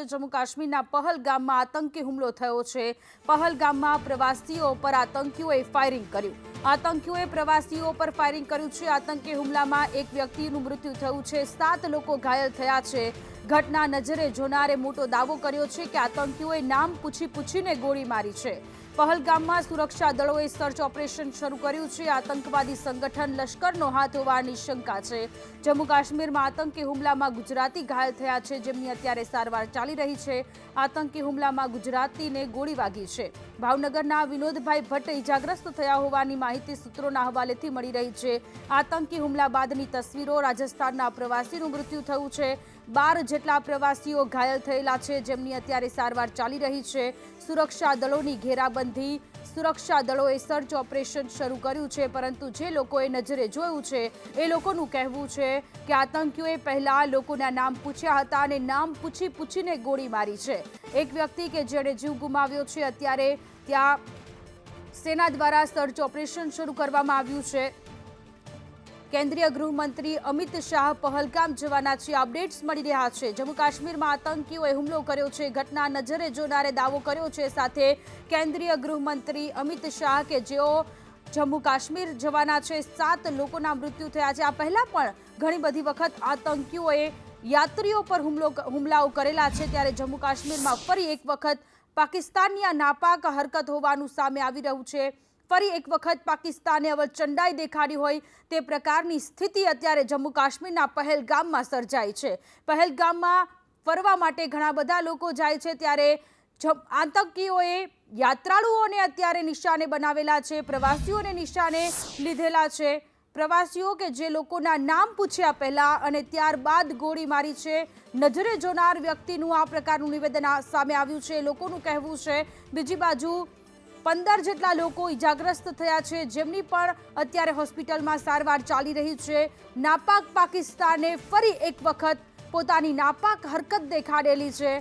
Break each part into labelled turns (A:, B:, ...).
A: जम्मू काश्मीरना पहलगामમાં આતંકી હુમલો થયો છે। પહલગામમાં પ્રવાસીઓ પર આતંકીઓએ ફાયરિંગ કર્યું। આતંકીઓએ પ્રવાસીઓ પર ફાયરિંગ કર્યું છે। આતંકી હુમલામાં એક વ્યક્તિનું મૃત્યુ થયું છે, 7 લોકો ઘાયલ થયા છે। ઘટના નજરે જોનારે મોટો દાવો કર્યો છે કે આતંકીઓએ નામ પૂછીને ગોળી મારી છે। પહલગામમાં સુરક્ષા દળોએ સર્ચ ઓપરેશન શરૂ કર્યું છે। આતંકવાદી સંગઠન લશ્કરનો હાથ હોવાની શંકા છે। જમ્મુ કાશ્મીરમાં આતંકી હુમલામાં ગુજરાતી ઘાયલ થયા છે, જેમની અત્યારે સારવાર ચાલી રહી છે। આતંકી હુમલામાં ગુજરાતીને ગોળી વાગી છે। ભાવનગરના વિનોદભાઈ ભટ્ટ ઇજાગ્રસ્ત થયા હોવાની માહિતી સૂત્રોના હવાલેથી મળી રહી છે। આતંકી હુમલા બાદની તસવીરો। રાજસ્થાનના પ્રવાસીનું મૃત્યુ થયું છે। 12 જેટલા પ્રવાસીઓ ઘાયલ થયેલા છે, જેમની અત્યારે સારવાર ચાલી રહી છે। સુરક્ષા દળોની ઘેરાબંધી। સુરક્ષા દળોએ સર્ચ ઓપરેશન શરૂ કર્યું છે, પરંતુ જે લોકોએ નજરે જોયું છે એ લોકોનું કહેવું છે કે આતંકીઓએ પહેલા લોકોના નામ પૂછ્યા હતા અને નામ પૂછીને ગોળી મારી છે। એક વ્યક્તિ કે જેણે જીવ ગુમાવ્યો છે, અત્યારે ત્યાં સેના દ્વારા સર્ચ ઓપરેશન શરૂ કરવામાં આવ્યું છે। કેન્દ્રીય ગૃહમંત્રી અમિત શાહ પહલગામ જવાના છે। અપડેટ્સ મળી રહ્યા છે। જમ્મુ કાશ્મીરમાં આતંકીઓએ હુમલો કર્યો છે, ઘટના નજરે જોનારે દાવો કર્યો છે। સાથે કેન્દ્રીય ગૃહમંત્રી અમિત શાહ કે જેઓ જમ્મુ કાશ્મીર જવાના છે। 7 લોકોના મૃત્યુ થયા છે। આ પહેલા પણ ઘણી બધી વખત આતંકીઓએ યાત્રીઓ પર હુમલાઓ કરેલા છે, ત્યારે જમ્મુ કાશ્મીરમાં ફરી એક વખત પાકિસ્તાનની આ નાપાક હરકત હોવાનું સામે આવી રહ્યું છે। ફરી એક વખત પાકિસ્તાને અવચંડાઈ દેખાડી હોય તે પ્રકારની સ્થિતિ અત્યારે જમ્મુ કાશ્મીરના પહલગામમાં સર્જાઈ છે। પહલગામમાં ફરવા માટે ઘણા બધા લોકો જાય છે, ત્યારે આતંકીઓએ યાત્રાળુઓને અત્યારે નિશાને બનાવેલા છે, પ્રવાસીઓને નિશાને લીધેલા છે। પ્રવાસીઓ કે જે લોકોના નામ પૂછ્યા પહેલા અને ત્યારબાદ ગોળી મારી છે। નજરે જોનાર વ્યક્તિનું આ પ્રકારનું નિવેદન સામે આવ્યું છે। લોકોનું કહેવું છે બીજી બાજુ 15 જેટલા લોકો ઇજાગ્રસ્ત થયા છે, જેમની પણ અત્યારે હોસ્પિટલમાં સારવાર ચાલી રહી છે। નાપાક પાકિસ્તાને ફરી એક વખત પોતાની નાપાક હરકત દેખાડેલી છે।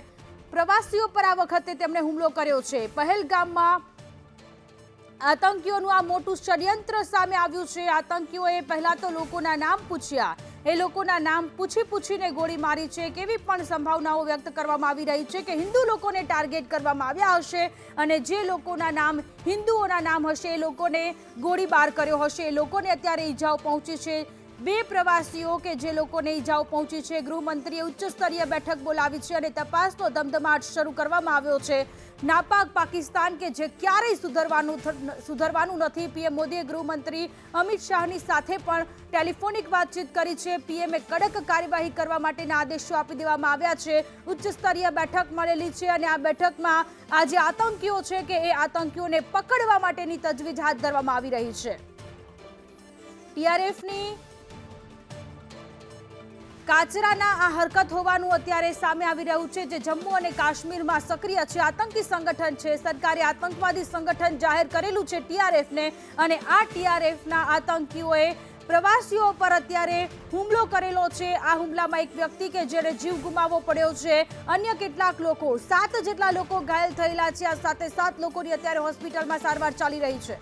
A: પ્રવાસીઓ પર આ વખતે તેમણે હુમલો કર્યો છે। પહલગામમાં આતંકીઓનું આ મોટું ષડયંત્ર સામે આવ્યું છે। આતંકીઓએ પહેલા તો લોકોના નામ પૂછ્યા, એ લોકોના નામ પૂછીને ગોળી મારી છે। કેવી પણ સંભાવનાઓ વ્યક્ત કરવામાં આવી રહી છે કે હિન્દુ લોકોને ટાર્ગેટ કરવામાં આવ્યા હશે અને જે લોકોના નામ હિન્દુઓના નામ હશે એ લોકોને ગોળીબાર કર્યો હશે, એ લોકોને અત્યારે ઈજાઓ પહોંચી છે। 2 પ્રવાસીઓ કે જે લોકોને ઈજાઓ પહોંચી છે, ગૃહમંત્રીએ ઉચ્ચ સ્તરીય બેઠક બોલાવી છે અને તપાસનો ધમધમાટ શરૂ કરવામાં આવ્યો છે। નાપાક પાકિસ્તાન કે જે ક્યારેય સુધરવાનું નથી। પીએમ મોદીએ ગૃહમંત્રી અમિત શાહની સાથે પણ ટેલિફોનિક વાતચીત કરી છે। પીએમએ કડક કાર્યવાહી કરવા માટેના આદેશો આપી દેવામાં આવ્યા છે। ઉચ્ચ સ્તરીય બેઠક મળેલી છે અને આ બેઠકમાં આ જે આતંકીઓ છે કે એ આતંકીઓને પકડવા માટેની તજવીજ હાથ ધરવામાં આવી રહી છે। ટીઆરએફની કાચરાના આ હરકત હોવાનું અત્યારે સામે આવી રહ્યું છે, જે જમ્મુ અને કાશ્મીરમાં સક્રિય છે, આતંકી સંગઠન છે। સરકારે આતંકવાદી સંગઠન જાહેર કરેલું છે ટીઆરએફને, અને આ ટીઆરએફના આતંકીઓએ પ્રવાસીઓ પર અત્યારે હુમલો કરેલો છે। આ હુમલામાં એક વ્યક્તિ કે જેને જીવ ગુમાવવો પડ્યો છે, અન્ય કેટલાક લોકો 7 જેટલા લોકો ઘાયલ થયેલા છે। આ સાથે 7 લોકોની અત્યારે હોસ્પિટલમાં સારવાર ચાલી રહી છે।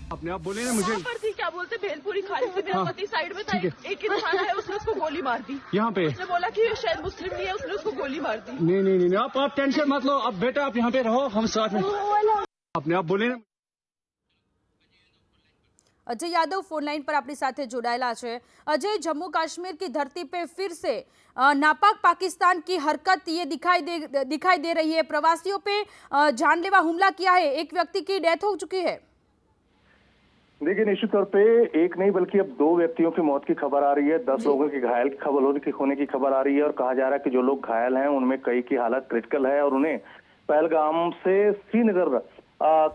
B: अपने आप बोले ना मुझे
C: पर थी, क्या बोलते भेलपुरी खाड़ी से मेरा पति साइड में था, एक इंसान है उसने उसको गोली मार दी।
B: यहाँ पे
C: उसने बोला कि शायद मुस्लिम नहीं है, उसने उसको गोली मार दी।
B: नहीं आप टेंशन मत लो। अब बेटा आप यहाँ पे रहो, हम साथ में। अपने आप बोले ना।
A: अजय यादव फोन लाइन पर अपनी साथ जोड़ाયેલા છે। अजय, जम्मू कश्मीर की धरती पे फिर से नापाक पाकिस्तान की हरकत ये दिखाई दे रही है। प्रवासियों पे जानलेवा हमला किया है, एक व्यक्ति की डेथ हो चुकी है।
D: देखिए, निश्चित तौर पे एक नहीं बल्कि अब 2 व्यक्तियों की मौत की खबर आ रही है, 10 लोगों की घायल होने की खबर आ रही है, और कहा जा रहा है कि जो लोग घायल हैं उनमें कई की हालत क्रिटिकल है और उन्हें पहलगाम से श्रीनगर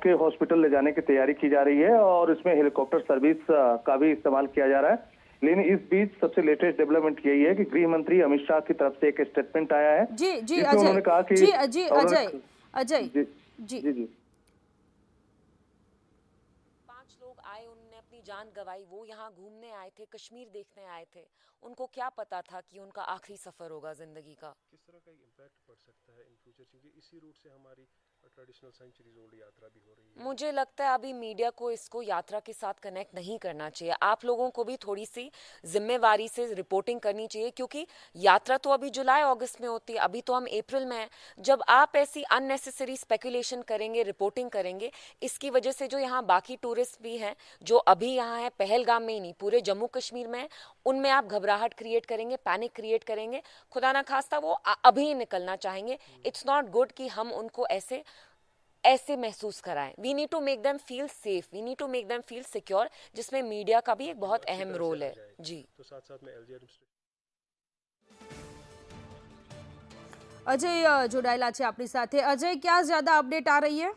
D: के हॉस्पिटल ले जाने की तैयारी की जा रही है, और इसमें हेलीकॉप्टर सर्विस का भी इस्तेमाल किया जा रहा है। लेकिन इस बीच सबसे लेटेस्ट डेवलपमेंट यही है कि गृह मंत्री अमित शाह की तरफ से एक स्टेटमेंट आया है,
A: जी
D: उन्होंने कहा कि
A: अजय
E: 5 लोग आए, उन्होंने अपनी जान गंवाई। वो यहाँ घूमने आए थे, कश्मीर देखने आए थे। उनको क्या पता था कि उनका आखिरी सफर होगा जिंदगी का।
F: किस तरह का इम्पैक्ट पड़ सकता है इन फ्यूचर, क्योंकि इसी रूट से हमारी ट्रेडिशनल सेंचुरीज ओल्ड यात्रा भी हो रही है।
E: मुझे लगता है अभी मीडिया को इसको यात्रा के साथ कनेक्ट नहीं करना चाहिए। आप लोगों को भी थोड़ी सी जिम्मेवारी से रिपोर्टिंग करनी चाहिए, क्योंकि यात्रा तो अभी जुलाई अगस्त में होती है, अभी तो हम अप्रैल में हैं। जब आप ऐसी अननेसेसरी स्पेकुलेशन करेंगे, रिपोर्टिंग करेंगे, इसकी वजह से जो यहाँ बाकी टूरिस्ट भी हैं जो अभी यहाँ है, पहलगाम में ही नहीं पूरे जम्मू कश्मीर में, उनमें आप घबराहट क्रिएट करेंगे, पैनिक क्रिएट करेंगे। खुदा ना खास्ता वो अभी ही निकलना चाहेंगे। इट्स नॉट गुड कि हम उनको ऐसे महसूस कराएं। We need to make them feel safe, we need to make them feel secure, जिसमें मीडिया का भी एक बहुत अहम रोल है। जी,
F: तो साथ साथ में एलजी
A: अजय जोड़ाયેલા છે આપણી સાથે। अजय, क्या ज्यादा अपडेट आ रही है?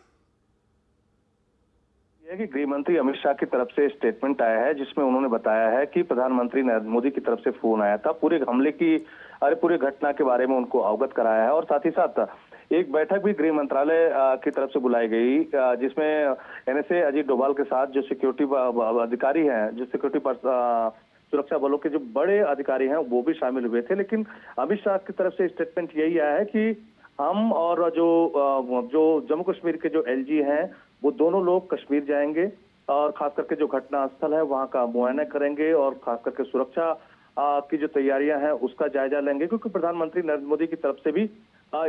D: यह है कि गृह मंत्री अमित शाह की तरफ से स्टेटमेंट आया है, जिसमें उन्होंने बताया है कि प्रधानमंत्री नरेंद्र मोदी की तरफ से फोन आया था, पूरे हमले की पूरी घटना के बारे में उनको अवगत कराया है, और साथ ही साथ एक बैठक भी गृह मंत्रालय की तरफ से बुलाई गई, जिसमें एनएसए अजीत डोभाल के साथ जो सिक्योरिटी अधिकारी हैं, जो सिक्योरिटी सुरक्षा बलों के जो बड़े अधिकारी हैं, वो भी शामिल हुए थे। लेकिन अमित शाह की तरफ से स्टेटमेंट यही आया है कि हम और जो जम्मू कश्मीर के जो एलजी हैं, वो दोनों लोग कश्मीर जाएंगे और खास करके जो घटना स्थल है वहां का मुआयना करेंगे, और खास करके सुरक्षा की जो तैयारियां हैं उसका जायजा लेंगे, क्योंकि प्रधानमंत्री नरेंद्र मोदी की तरफ से भी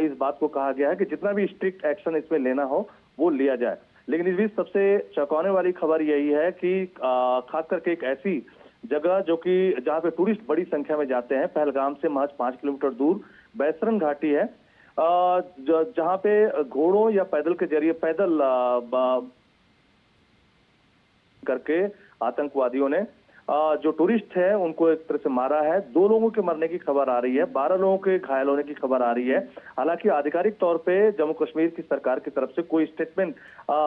D: इस बात को कहा गया है कि जितना भी स्ट्रिक्ट एक्शन इसमें लेना हो वो लिया जाए। लेकिन इस बीच सबसे चौंकाने वाली खबर यही है कि खास करके एक ऐसी जगह जो कि जहां पे टूरिस्ट बड़ी संख्या में जाते हैं, पहलगाम से महज 5 किलोमीटर दूर बैसरन घाटी है, जहां पे घोड़ों या पैदल के जरिए करके आतंकवादियों ने जो टूरिस्ट है उनको एक तरह से मारा है। 2 लोगों के मरने की खबर आ रही है, 12 लोगों के घायल होने की खबर आ रही है। हालांकि आधिकारिक तौर पे जम्मू कश्मीर की सरकार की तरफ से कोई स्टेटमेंट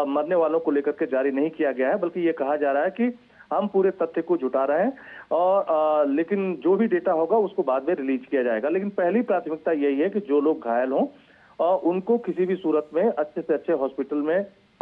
D: मरने वालों को लेकर के जारी नहीं किया गया है, बल्कि ये कहा जा रहा है कि हम पूरे तथ्य को जुटा रहे हैं, और लेकिन जो भी डेटा होगा उसको बाद में रिलीज किया जाएगा। लेकिन पहली प्राथमिकता यही है कि जो लोग घायल हों उनको किसी भी सूरत में अच्छे से अच्छे हॉस्पिटल में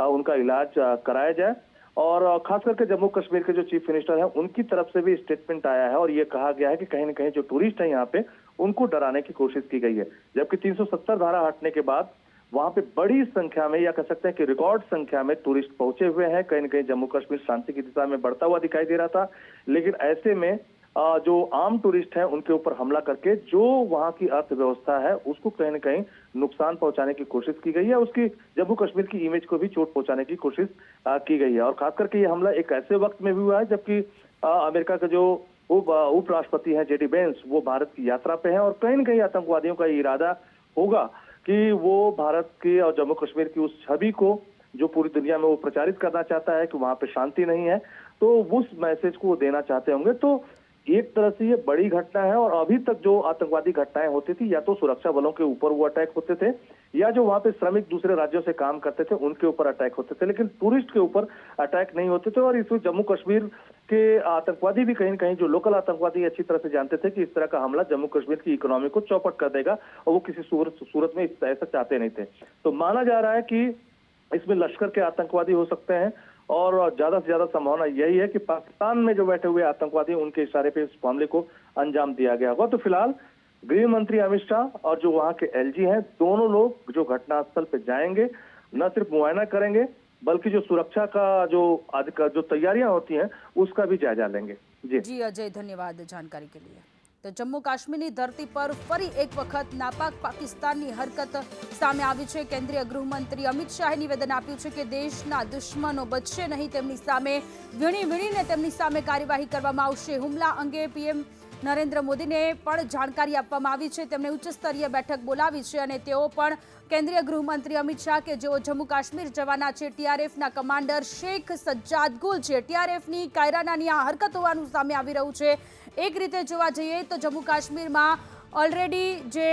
D: उनका इलाज कराया जाए। और खास करके जम्मू कश्मीर के जो चीफ मिनिस्टर हैं उनकी तरफ से भी स्टेटमेंट आया है, और ये कहा गया है कि कहीं न कहीं जो टूरिस्ट हैं यहाँ पे उनको डराने की कोशिश की गई है। जबकि 370 धारा हटने के बाद वहां पे बड़ी संख्या में, या कह सकते हैं कि रिकॉर्ड संख्या में टूरिस्ट पहुंचे हुए हैं। कहीं न कहीं जम्मू कश्मीर शांति की दिशा में बढ़ता हुआ दिखाई दे रहा था, लेकिन ऐसे में जो आम टूरिस्ट हैं उनके ऊपर हमला करके जो वहां की अर्थव्यवस्था है उसको कहीं न कहीं नुकसान पहुंचाने की कोशिश की गई है, उसकी जम्मू कश्मीर की इमेज को भी चोट पहुंचाने की कोशिश की गई है। और खास करके ये हमला एक ऐसे वक्त में भी हुआ है जबकि अमेरिका का जो उपराष्ट्रपति हैं जेडी वेंस, वो भारत की यात्रा पे हैं, और कहीं न कहीं आतंकवादियों का इरादा होगा कि वो भारत की और जम्मू कश्मीर की उस छवि को जो पूरी दुनिया में वो प्रचारित करना चाहता है कि वहां पे शांति नहीं है, तो उस मैसेज को वो देना चाहते होंगे। तो एक तरह से ये बड़ी घटना है, और अभी तक जो आतंकवादी घटनाएं होती थी या तो सुरक्षा बलों के ऊपर वो अटैक होते थे, या जो वहां पे श्रमिक दूसरे राज्यों से काम करते थे उनके ऊपर अटैक होते थे, लेकिन टूरिस्ट के ऊपर अटैक नहीं होते थे। और इसमें जम्मू कश्मीर के आतंकवादी भी कहीं न कहीं, जो लोकल आतंकवादी अच्छी तरह से जानते थे कि इस तरह का हमला जम्मू कश्मीर की इकोनॉमी को चौपट कर देगा, और वो किसी सूरत में ऐसा चाहते नहीं थे। तो माना जा रहा है कि इसमें लश्कर के आतंकवादी हो सकते हैं, और ज्यादा से ज्यादा संभावना यही है कि पाकिस्तान में जो बैठे हुए आतंकवादी उनके इशारे पे इस मामले को अंजाम दिया गया होगा। तो फिलहाल गृह मंत्री अमित शाह और जो वहां के एलजी हैं, दोनों लोग जो घटनास्थल पे जाएंगे, न सिर्फ मुआयना करेंगे बल्कि जो सुरक्षा का जो तैयारियां होती हैं उसका भी जायजा लेंगे।
A: जी अजय, धन्यवाद जानकारी के लिए। तो जम्मू काश्मीर धरती पर फरी एक वखत नापाक पाकिस्तानी हरकत सामे आई है। केंद्रीय गृहमंत्री अमित शाहे निवेदन आप्યું છે કે દેશના દુશ્મનો બચશે નહીં, તેમની સામે વીણીને તેમની સામે કાર્યવાહી કરવામાં આવશે। હુમલા અંગે પીએમ નરેન્દ્ર મોદીને પણ જાણકારી આપવામાં આવી છે, તેમણે ઉચ્ચ સ્તરીય બેઠક બોલાવી છે, અને તેઓ પણ કેન્દ્રીય ગૃહમંત્રી અમિત શાહ કે જેઓ જમ્મુ કાશ્મીર જવાના છે, ટીઆરએફના કમાન્ડર શેખ સજ્જાદ ગુલ છે, ટીઆરએફની કાયરાનાની આ હરકત હોવાનું સામે આવી રહ્યું છે। એક રીતે જોવા જઈએ તો જમ્મુ કાશ્મીરમાં ઓલરેડી જે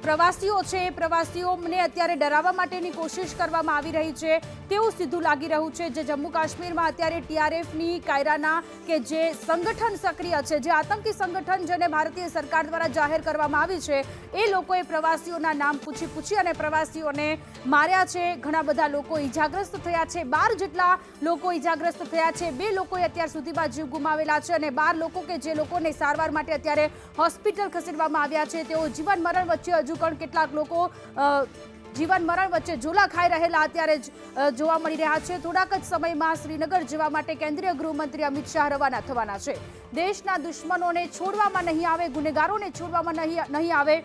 A: પ્રવાસીઓ છે એ પ્રવાસીઓને અત્યારે ડરાવવા માટેની કોશિશ કરવામાં આવી રહી છે તેવું સીધું લાગી રહ્યું છે। જે જમ્મુ કાશ્મીરમાં અત્યારે ટીઆરએફની કાયરાના કે જે સંગઠન સક્રિય છે, જે આતંકી સંગઠન જેને ભારતીય સરકાર દ્વારા જાહેર કરવામાં આવી છે, એ લોકોએ પ્રવાસીઓના નામ પૂછી અને પ્રવાસીઓને માર્યા છે। ઘણા બધા લોકો ઈજાગ્રસ્ત થયા છે, 12 જેટલા લોકો ઈજાગ્રસ્ત થયા છે, 2 લોકોએ અત્યાર સુધીમાં જીવ ગુમાવેલા છે, અને 12 લોકો કે જે લોકોને સારવાર માટે અત્યારે હોસ્પિટલ ખસેડવામાં આવ્યા છે તેઓ જીવન મરણ વચ્ચે હજુ પણ કેટલાક લોકો જીવન મરણ વચ્ચે ઝોલા ખાઈ રહેલા અત્યારે જોવા મળી રહ્યા છે. થોડાક જ સમયમાં શ્રીનગર જવા માટે કેન્દ્રીય ગૃહમંત્રી અમિત શાહ રવાના થવાના છે. દેશના દુશ્મનોને છોડવામાં નહીં આવે, ગુનેગારોને છોડવામાં નહીં આવે.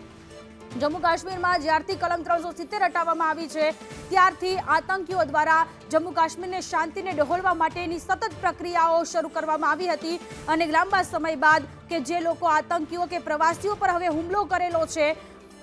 A: જમ્મુ કાશ્મીરમાં જ્યારથી કલમ 370 હટાવવામાં આવી છે ત્યારથી આતંકીઓ દ્વારા જમ્મુ કાશ્મીરને શાંતિને ડહોળવા માટેની સતત પ્રક્રિયાઓ શરૂ કરવામાં આવી હતી અને લાંબા સમય બાદ કે જે લોકો આતંકીઓ કે પ્રવાસીઓ પર હવે હુમલો કરેલો છે,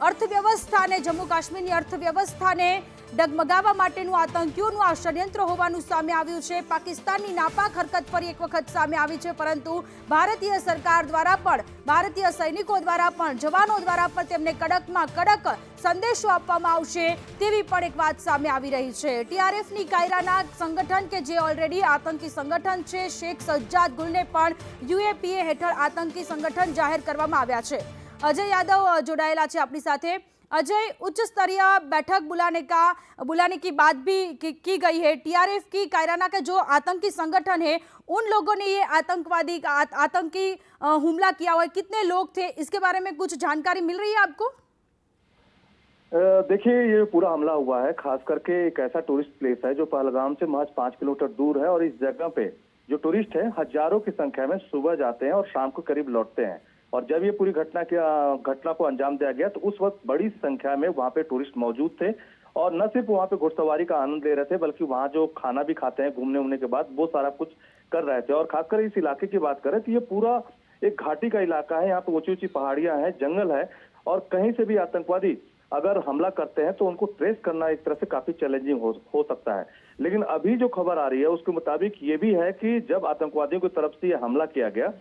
A: અર્થવ્યવસ્થાને, જમ્મુ કાશ્મીરની અર્થવ્યવસ્થાને ડગમગાવવા માટેનું આતંકીઓનું આ ષડયંત્ર હોવાનું સામે આવ્યું છે. પાકિસ્તાનની નાપાક હરકત ફરી એક વખત સામે આવી છે, પરંતુ ભારતીય સરકાર દ્વારા પણ, ભારતીય સૈનિકો દ્વારા પણ, જવાનો દ્વારા પણ તેમને કડકમાં કડક સંદેશો આપવામાં આવશે તેવી પણ એક વાત સામે આવી રહી છે. ટીઆરએફની કાયરાના સંગઠન કે જે ઓલરેડી આતંકી સંગઠન છે, શેખ સજ્જાદ ગુલને પણ યુએપીએ હેઠળ આતંકી સંગઠન જાહેર કરવામાં આવ્યા છે. अजय यादव जुड़ाएला है अपनी साथे. अजय, उच्च स्तरीय बैठक बुलाने की बात भी की गई है. टीआरएफ की कायराना के जो आतंकी संगठन है उन लोगों ने ये आतंकी हमला किया हुआ है, कितने लोग थे, इसके बारे में कुछ जानकारी मिल रही है आपको?
D: देखिए, ये पूरा हमला हुआ है खास करके एक ऐसा टूरिस्ट प्लेस है जो पहलगाम से महज 5 किलोमीटर दूर है और इस जगह पे जो टूरिस्ट है हजारों की संख्या में सुबह जाते हैं और शाम को करीब लौटते हैं. और जब ये पूरी घटना को अंजाम दिया गया तो उस वक्त बड़ी संख्या में वहां पे टूरिस्ट मौजूद थे और न सिर्फ वहां पे घुड़सवारी का आनंद ले रहे थे बल्कि वहां जो खाना भी खाते हैं घूमने के बाद वो सारा कुछ कर रहे थे. और खासकर इस इलाके की बात करें तो ये पूरा एक घाटी का इलाका है. यहाँ पे ऊंची ऊंची पहाड़ियां हैं, जंगल है और कहीं से भी आतंकवादी अगर हमला करते हैं तो उनको ट्रेस करना एक तरह से काफी चैलेंजिंग हो सकता है. लेकिन अभी जो खबर आ रही है उसके मुताबिक ये भी है कि जब आतंकवादियों की तरफ से यह हमला किया गया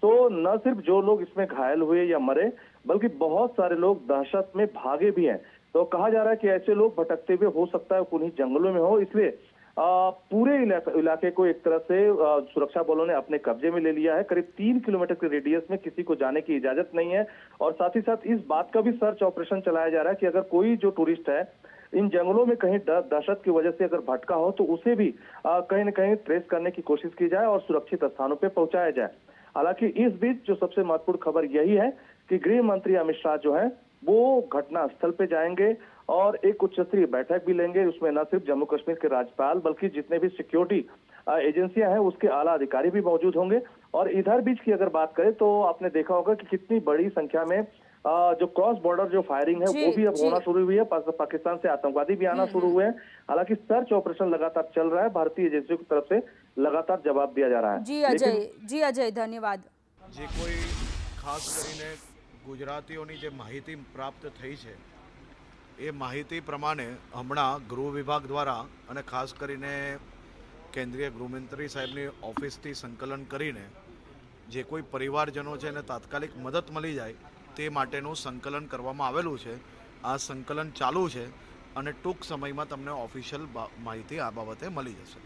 D: तो न सिर्फ जो लोग इसमें घायल हुए या मरे बल्कि बहुत सारे लोग दहशत में भागे भी हैं. तो कहा जा रहा है कि ऐसे लोग भटकते हुए हो सकता है उन्हीं जंगलों में हो, इसलिए पूरे इलाके को एक तरह से सुरक्षा बलों ने अपने कब्जे में ले लिया है. करीब 3 किलोमीटर के रेडियस में किसी को जाने की इजाजत नहीं है और साथ ही साथ इस बात का भी सर्च ऑपरेशन चलाया जा रहा है कि अगर कोई जो टूरिस्ट है इन जंगलों में कहीं दहशत की वजह से अगर भटका हो तो उसे भी कहीं न कहीं ट्रेस करने की कोशिश की जाए और सुरक्षित स्थानों पर पहुंचाया जाए. हालांकि इस बीच जो सबसे महत्वपूर्ण खबर यही है कि गृह मंत्री अमित शाह जो है वो घटना स्थल पे जाएंगे और एक उच्च स्तरीय बैठक भी लेंगे. उसमें न सिर्फ जम्मू कश्मीर के राज्यपाल बल्कि जितने भी सिक्योरिटी एजेंसियां हैं उसके आला अधिकारी भी मौजूद होंगे. और इधर बीच की अगर बात करें तो आपने देखा होगा कि कितनी बड़ी संख्या में जो क्रॉस बॉर्डर जो फायरिंग है वो भी अब होना शुरू हुई है. पाकिस्तान से आतंकवादी भी आना शुरू हुए हैं. हालांकि सर्च ऑपरेशन लगातार चल रहा है, भारतीय एजेंसियों की तरफ से लगातार जवाब दिया जा रहा है.
A: जी अजय धन्यवाद.
G: જે કોઈ ખાસ કરીને ગુજરાતીઓની જે માહિતી પ્રાપ્ત થઈ છે એ માહિતી પ્રમાણે હમણાં ગૃહ વિભાગ દ્વારા અને ખાસ કરીને કેન્દ્રીય ગૃહમંત્રી સાહેબની ઓફિસથી સંકલન કરીને જે કોઈ પરિવારજનો છે એને તાત્કાલિક મદદ મળી જાય તે માટેનું સંકલન કરવામાં આવેલું છે. આ સંકલન ચાલુ છે અને ટૂંક સમયમાં તમને ઓફિશિયલ માહિતી આ બાબતે મળી જશે.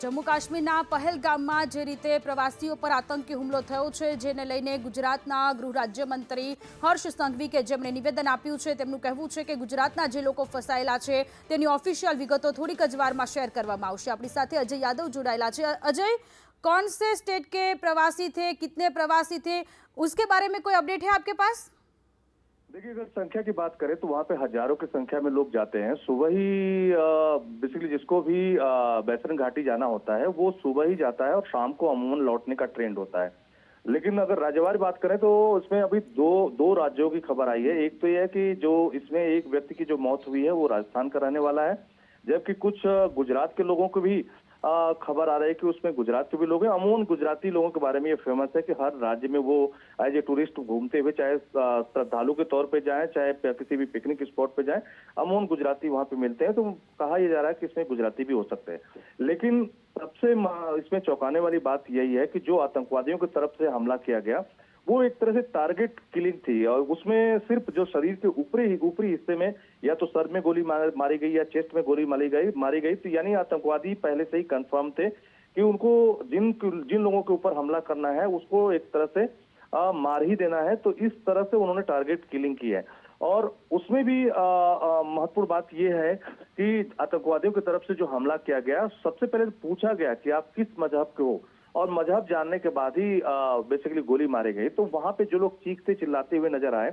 A: જમ્મુ કાશ્મીરના પહેલગામમાં જે રીતે પ્રવાસીઓ પર આતંકી હુમલો થયો છે જેને લઈને ગુજરાતના ગૃહ રાજ્યમંત્રી હર્ષ સંઘવી કે જેમણે નિવેદન આપ્યું છે તેમનું કહેવું છે કે ગુજરાતના જે લોકો ફસાયેલા છે તેની ઓફિશિયલ વિગતો થોડીક જ વારમાં શેર કરવામાં આવશે. આપણી સાથે અજય યાદવ જોડાયેલા છે. अजय, कौन से स्टेट के प्रवासी थे, कितने प्रवासी थे, उसके बारे में कोई अपडेट है आपके पास?
D: देखिए, अगर संख्या की बात करें तो वहाँ पे हजारों की संख्या में लोग जाते हैं. सुबह ही बेसिकली जिसको भी बैतरन घाटी जाना होता है वो सुबह ही जाता है और शाम को अमूमन लौटने का ट्रेंड होता है. लेकिन अगर राज्यवार बात करें तो इसमें अभी दो राज्यों की खबर आई है. एक तो यह है कि जो इसमें एक व्यक्ति की जो मौत हुई है वो राजस्थान का रहने वाला है, जबकि कुछ गुजरात के लोगों को भी खबर आ रही है कि उसमें गुजरात के भी लोग हैं. अमूमन गुजराती लोगों के बारे में ये फेमस है कि हर राज्य में वो एज ए टूरिस्ट घूमते हुए चाहे श्रद्धालु के तौर पे जाएं चाहे किसी भी पिकनिक स्पॉट पे जाएं, अमूमन गुजराती वहां पे मिलते हैं. तो कहा यह जा रहा है कि इसमें गुजराती भी हो सकते हैं. लेकिन सबसे इसमें चौंकाने वाली बात यही है कि जो आतंकवादियों की तरफ से हमला किया गया वो एक तरह से टारगेट किलिंग थी और उसमें सिर्फ जो शरीर के ऊपरी हिस्से में या तो सर में गोली मारी गई या चेस्ट में गोली मारी गई. तो यानी आतंकवादी पहले से ही कंफर्म थे कि उनको जिन लोगों के ऊपर हमला करना है उसको एक तरह से मार ही देना है. तो इस तरह से उन्होंने टारगेट किलिंग की है. और उसमें भी महत्वपूर्ण बात यह है कि आतंकवादियों की तरफ से जो हमला किया गया सबसे पहले पूछा गया कि आप किस मजहब के हो और मजहब जानने के बाद ही बेसिकली गोली मारी गई। तो वहां पे जो लोग चीखते चिल्लाते हुए नजर आए,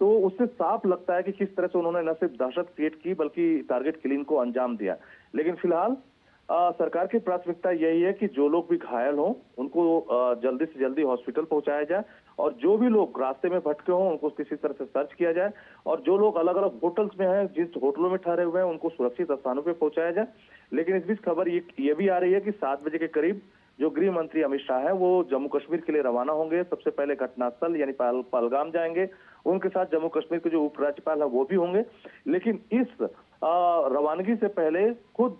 D: तो उससे साफ लगता है कि किस तरह से उन्होंने न सिर्फ दहशत क्रिएट की बल्कि टारगेट किलिंग को अंजाम दिया। लेकिन फिलहाल सरकार की प्राथमिकता यही है कि जो लोग भी घायल हों उनको जल्दी से जल्दी हॉस्पिटल पहुंचाया जाए, और जो भी लोग रास्ते में भटके हों उनको किसी तरह से सर्च किया जाए, और जो लोग अलग अलग होटल्स में हैं, जिस होटलों में ठहरे हुए हैं, उनको सुरक्षित स्थानों पर पहुंचाया जाए। लेकिन इस बीच खबर ये भी आ रही है कि 7 बजे के करीब जो गृह मंत्री अमित शाह है वो जम्मू कश्मीर के लिए रवाना होंगे। सबसे पहले घटनास्थल यानी पहलगाम जाएंगे, उनके साथ जम्मू कश्मीर के जो उपराज्यपाल है वो भी होंगे। लेकिन इस रवानगी से पहले खुद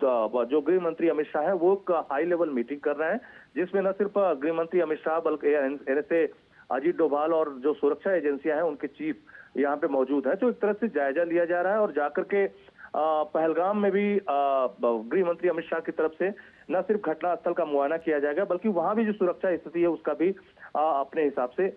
D: जो गृह मंत्री अमित शाह है वो हाई लेवल मीटिंग कर रहे हैं, जिसमें न सिर्फ गृह मंत्री अमित शाह बल्कि एनएसए अजीत डोभाल और जो सुरक्षा एजेंसियां हैं उनके चीफ यहाँ पे मौजूद हैं। तो एक तरह से जायजा लिया जा रहा है, और जाकर के पहलगाम में भी गृह मंत्री अमित शाह की तरफ से न सिर्फ घटनास्थल का मुआयना किया जाएगा बल्कि वहां भी जो सुरक्षा स्थिति है उसका भी अपने हिसाब से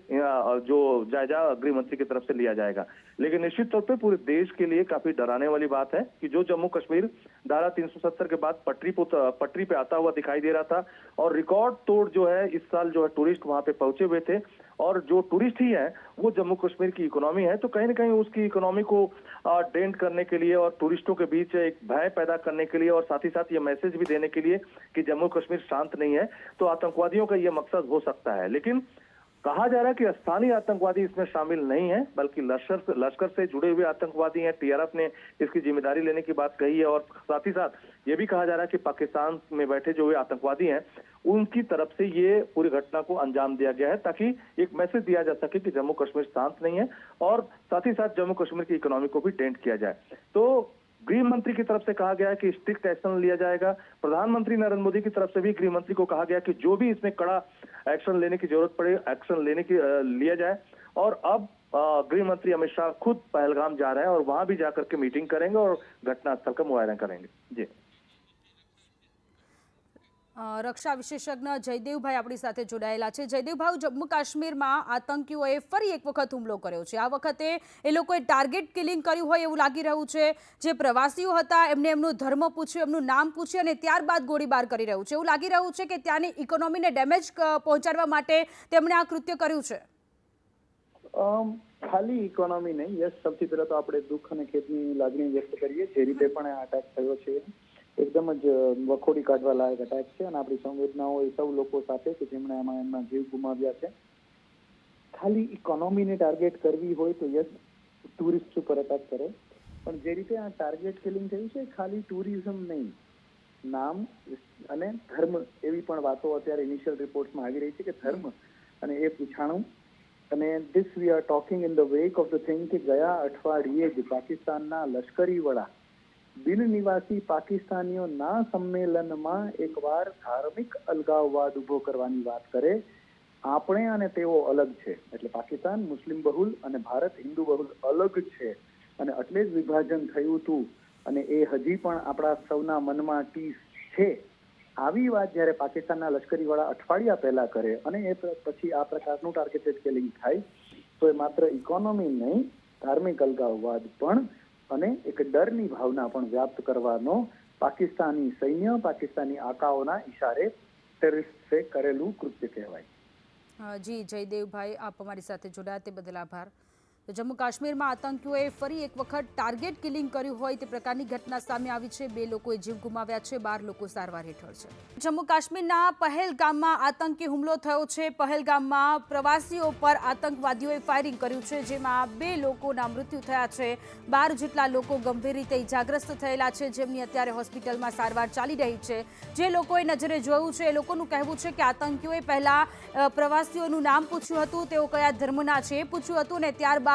D: जो जायजा गृह मंत्री की तरफ से लिया जाएगा। लेकिन निश्चित तौर पे पूरे देश के लिए काफी डराने वाली बात है कि जो जम्मू कश्मीर धारा 370 के बाद पटरी पे आता हुआ दिखाई दे रहा था, और रिकॉर्ड तोड़ जो है इस साल जो है टूरिस्ट वहां पे पहुंचे हुए थे, और जो टूरिस्ट ही है वो जम्मू कश्मीर की इकोनॉमी है, तो कहीं ना कहीं उसकी इकोनॉमी को डेंट करने के लिए और टूरिस्टों के बीच एक भय पैदा करने के लिए, और साथ ही साथ ये मैसेज भी देने के लिए कि जम्मू कश्मीर शांत नहीं है, तो आतंकवादियों का ये मकसद हो सकता है। लेकिन कहा जा रहा है कि स्थानीय आतंकवादी इसमें शामिल नहीं है बल्कि लश्कर से जुड़े हुए आतंकवादी हैं। टीआरएफ ने इसकी जिम्मेदारी लेने की बात कही है, और साथ ही साथ ये भी कहा जा रहा है कि पाकिस्तान में बैठे जो हुए आतंकवादी हैं उनकी तरफ से ये पूरी घटना को अंजाम दिया गया है, ताकि एक मैसेज दिया जा सके कि जम्मू कश्मीर शांत नहीं है, और साथ ही साथ जम्मू कश्मीर की इकोनॉमी को भी डेंट किया जाए। तो गृह मंत्री की तरफ से कहा गया है कि स्ट्रिक्ट एक्शन लिया जाएगा। प्रधानमंत्री नरेंद्र मोदी की तरफ से भी गृह मंत्री को कहा गया कि जो भी इसमें कड़ा एक्शन लेने की जरूरत पड़े एक्शन लिया जाए। और अब गृह मंत्री अमित शाह खुद पहलगाम जा रहे हैं और वहां भी जाकर के मीटिंग करेंगे और घटनास्थल का मुआयना करेंगे। जी,
A: રક્ષા વિશેષજ્ઞ જયદેવભાઈ આપણી સાથે જોડાયેલા છે। જયદેવભાઈ, જમ્મુ કાશ્મીરમાં આતંકીઓએ ફરી એક વખત હુમલો કર્યો છે। આ વખતે એ લોકોએ ટાર્ગેટ કિલિંગ કર્યું હોય એવું લાગી રહ્યું છે। જે પ્રવાસીઓ હતા એમને એમનું ધર્મ પૂછ્યું, એમનું નામ પૂછ્યું અને ત્યારબાદ ગોળીબાર કરી રહ્યું છે। એવું લાગી રહ્યું છે કે ત્યાંની ઇકોનોમીને ડેમેજ પહોંચાડવા માટે તેમણે આ કૃત્ય કર્યું છે।
H: ખાલી ઇકોનોમી નહીં, યસ, સૌથી પહેલા તો આપણે દુઃખ અને ખેદની લાગણી વ્યક્ત કરીએ। જે રીતે પણ આ અટેક થયો છે એકદમ જ વખોડી કાઢવા લાયક અટેક છે, અને આપણી સંવેદનાઓ એ સૌ લોકો સાથે કે જેમણે આમાં એમના જીવ ગુમાવ્યા છે। ખાલી ઇકોનોમીને ટાર્ગેટ કરવી હોય તો યસ, ટુરિસ્ટ ઉપર અટેક કરે, પણ જે રીતે આ ટાર્ગેટ કિલિંગ થયું છે ખાલી ટુરિઝમ નહીં, નામ અને ધર્મ એવી પણ વાતો અત્યારે ઇનિશિયલ રિપોર્ટ્સમાં આવી રહી છે કે ધર્મ અને એ પૂછાણું, અને this we are talking in the wake of the thing કે ગયા અઠવાડિયે જ પાકિસ્તાનના લશ્કરી વડા બિન નિવાસી પાકિસ્તાનીઓના સંમેલનમાં એકવાર ધાર્મિક અલગાવવાદ ઉભો કરવાની વાત કરે। આપણે અને તેઓ અલગ છે, એટલે પાકિસ્તાન મુસ્લિમ બહુલ અને ભારત હિન્દુ બહુલ અલગ છે, અને એટલે જ વિભાજન થયું હતું, અને એ હજી પણ આપણા સૌના મનમાં ટીસ છે। આવી વાત જ્યારે પાકિસ્તાનના લશ્કરી વડા અઠવાડિયા પહેલા કરે અને એ પછી આ પ્રકારનું ટાર્ગેટેડ કિલિંગ થાય તો એ માત્ર ઇકોનોમી નહીં, ધાર્મિક અલગાવવાદ પણ અને એક ડરની ભાવના પણ વ્યાપ્ત કરવાનો પાકિસ્તાની સૈન્ય, પાકિસ્તાની આકાઓના ઇશારે ટેરરિસ્ટે કરેલું કૃત્ય કહેવાય।
A: જી જયદેવભાઈ, આપ અમારી સાથે જોડાયા તે બદલ આભાર। તો જમ્મુ કાશ્મીરમાં આતંકીઓએ ફરી એક વખત ટાર્ગેટ કિલિંગ કર્યું હોય તે પ્રકારની ઘટના સામે આવી છે। 2 લોકોએ જીવ ગુમાવ્યા છે, 12 લોકો સારવાર હેઠળ છે। જમ્મુ કાશ્મીરના પહેલગામમાં આતંકી હુમલો થયો છે। પહેલગામમાં પ્રવાસીઓ પર આતંકવાદીઓએ ફાયરિંગ કર્યું છે, જેમાં 2 લોકોના મૃત્યુ થયા છે। 12 જેટલા લોકો ગંભીર રીતે ઇજાગ્રસ્ત થયેલા છે, જેમની અત્યારે હોસ્પિટલમાં સારવાર ચાલી રહી છે। જે લોકોએ નજરે જોયું છે એ લોકોનું કહેવું છે કે આતંકીઓએ પહેલા પ્રવાસીઓનું નામ પૂછ્યું હતું, તેઓ કયા ધર્મના છે એ પૂછ્યું હતું, ને ત્યારબાદ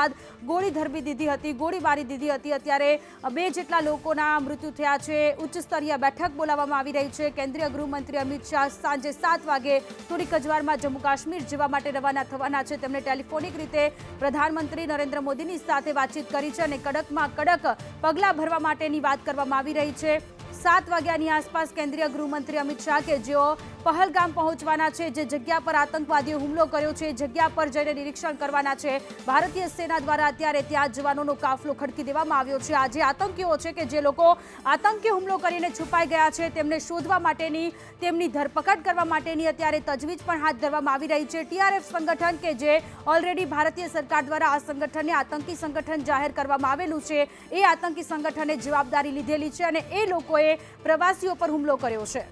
A: ગોળી ધરબી દીધી હતી, ગોળી મારી દીધી હતી। અત્યારે 2 જેટલા લોકોના મૃત્યુ થયા છે। ઉચ્ચ સ્તરીય બેઠક બોલાવવામાં આવી રહી છે। કેન્દ્રીય ગૃહમંત્રી અમિત શાહ સાંજે 7 વાગે થોડીક જ વારમાં જમ્મુ કાશ્મીર જવા માટે રવાના થવાના છે। તેમણે ટેલિફોનિક રીતે પ્રધાનમંત્રી નરેન્દ્ર મોદીની સાથે વાતચીત કરી છે અને કડકમાં કડક પગલાં ભરવા માટેની વાત કરવામાં આવી રહી છે। 7 વાગ્યાની આસપાસ કેન્દ્રીય ગૃહમંત્રી અમિત શાહ કે જેઓ પહલગામ પહોંચવાના છે, જે જગ્યા પર આતંકવાદીઓ હુમલો કર્યો છે જગ્યા પર જઈને નિરીક્ષણ કરવાના છે। ભારતીય સેના દ્વારા અત્યારે ત્યાં જવાનોનો કાફલો ખડકી દેવામાં આવ્યો છે। આજે આતંકીઓ છે કે જે લોકો આતંકી હુમલો કરીને છુપાઈ ગયા છે તેમને શોધવા માટેની, તેમની ધરપકડ કરવા માટેની અત્યારે તજવીજ પણ હાથ ધરવામાં આવી રહી છે। TRF સંગઠન કે જે ઓલરેડી ભારતીય સરકાર દ્વારા આ સંગઠનને આતંકી સંગઠન જાહેર કરવામાં આવેલું છે, એ આતંકી સંગઠને જવાબદારી લીધેલી છે અને એ લોકોએ પ્રવાસીઓ પર હુમલો કર્યો છે।